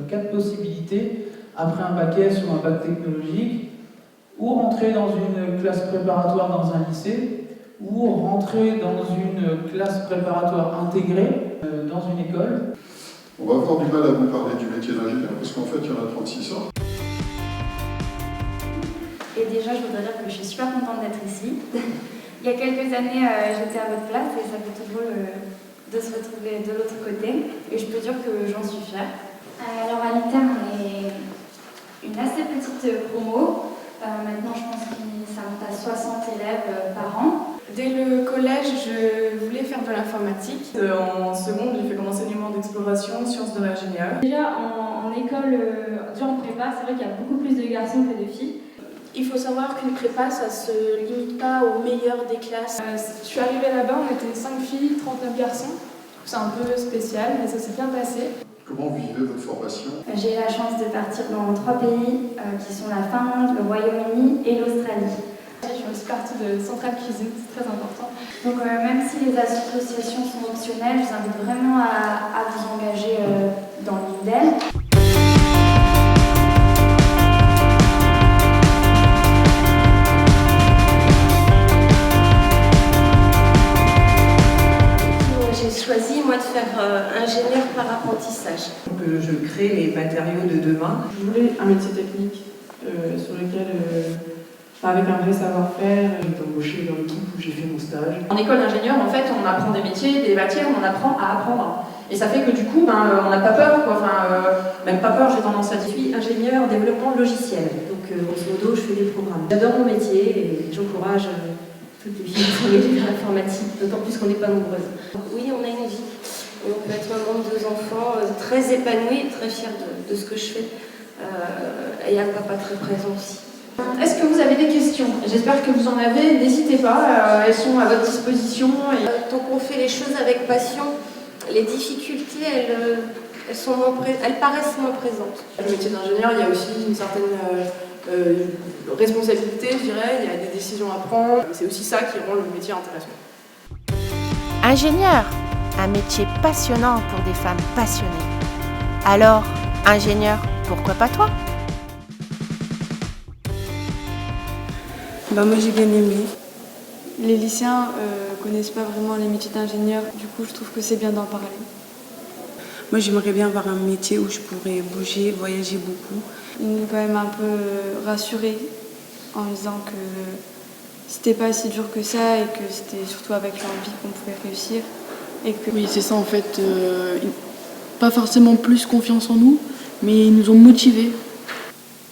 quatre possibilités après un bac S ou un bac technologique, ou rentrer dans une classe préparatoire dans un lycée, ou rentrer dans une classe préparatoire intégrée dans une école. On va avoir du mal à vous parler du métier d'ingénieur, parce qu'en fait, il y en a 36 sortes. Et déjà, je voudrais dire que je suis super contente d'être ici. Il y a quelques années, j'étais à votre place et ça fait tout drôle de se retrouver de l'autre côté. Et je peux dire que j'en suis fière. Alors à l'ITEM, on est une assez petite promo. Maintenant, je pense que ça monte à 60 élèves par an. Dès le collège, je voulais faire de l'informatique. En seconde, j'ai fait comme enseignement d'exploration, sciences de l'ingénieur. Déjà en école, déjà en prépa, c'est vrai qu'il y a beaucoup plus de garçons que de filles. Il faut savoir qu'une prépa, ça se limite pas aux meilleurs des classes. Je suis arrivée là-bas, on était 5 filles, 39 garçons. C'est un peu spécial, mais ça s'est bien passé. Comment vous vivez votre formation? J'ai eu la chance de partir dans 3 pays qui sont la Finlande, le Royaume-Uni et l'Australie. Je suis aussi partie de Centrale Cuisine, c'est très important. Donc même si les associations sont optionnelles, je vous invite vraiment à vous engager dans l'une d'elles. J'ai choisi moi de faire ingénieur par apprentissage. Donc, je crée les matériaux de demain. Je voulais un métier technique sur lequel, avec un vrai savoir-faire, j'ai été embauchée dans l'équipe où j'ai fait mon stage. En école d'ingénieur, en fait, on apprend des métiers, des matières, on apprend à apprendre. Et ça fait que du coup, on n'a pas peur, quoi. Même pas peur, j'ai tendance à dire. Je suis ingénieur développement logiciel, donc grosso modo, je fais des programmes. J'adore mon métier et j'encourage toutes les filles qui sont engagées dans l'informatique, d'autant plus qu'on n'est pas nombreuses. Donc, oui, on a une vie. Et on peut être maman de 2 enfants, très épanouie, très fière de ce que je fais. Et un papa très présent aussi. Est-ce que vous avez des questions? J'espère que vous en avez, n'hésitez pas, elles sont à votre disposition. Tant qu'on fait les choses avec passion, les difficultés, elles paraissent moins présentes. Le métier d'ingénieur, il y a aussi une certaine responsabilité, je dirais. Il y a des décisions à prendre. C'est aussi ça qui rend le métier intéressant. Ingénieur, un métier passionnant pour des femmes passionnées. Alors, ingénieur, pourquoi pas toi? Moi j'ai bien aimé. Les lycéens connaissent pas vraiment les métiers d'ingénieur, du coup je trouve que c'est bien d'en parler. Moi j'aimerais bien avoir un métier où je pourrais bouger, voyager beaucoup. Ils m'ont quand même un peu rassurée en me disant que c'était pas si dur que ça et que c'était surtout avec l'envie qu'on pouvait réussir. Et que... Oui, c'est ça en fait. Pas forcément plus confiance en nous, mais ils nous ont motivés.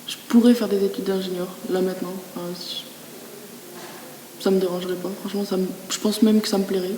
Je pourrais faire des études d'ingénieur, là maintenant. Ça me dérangerait pas, franchement, je pense même que ça me plairait.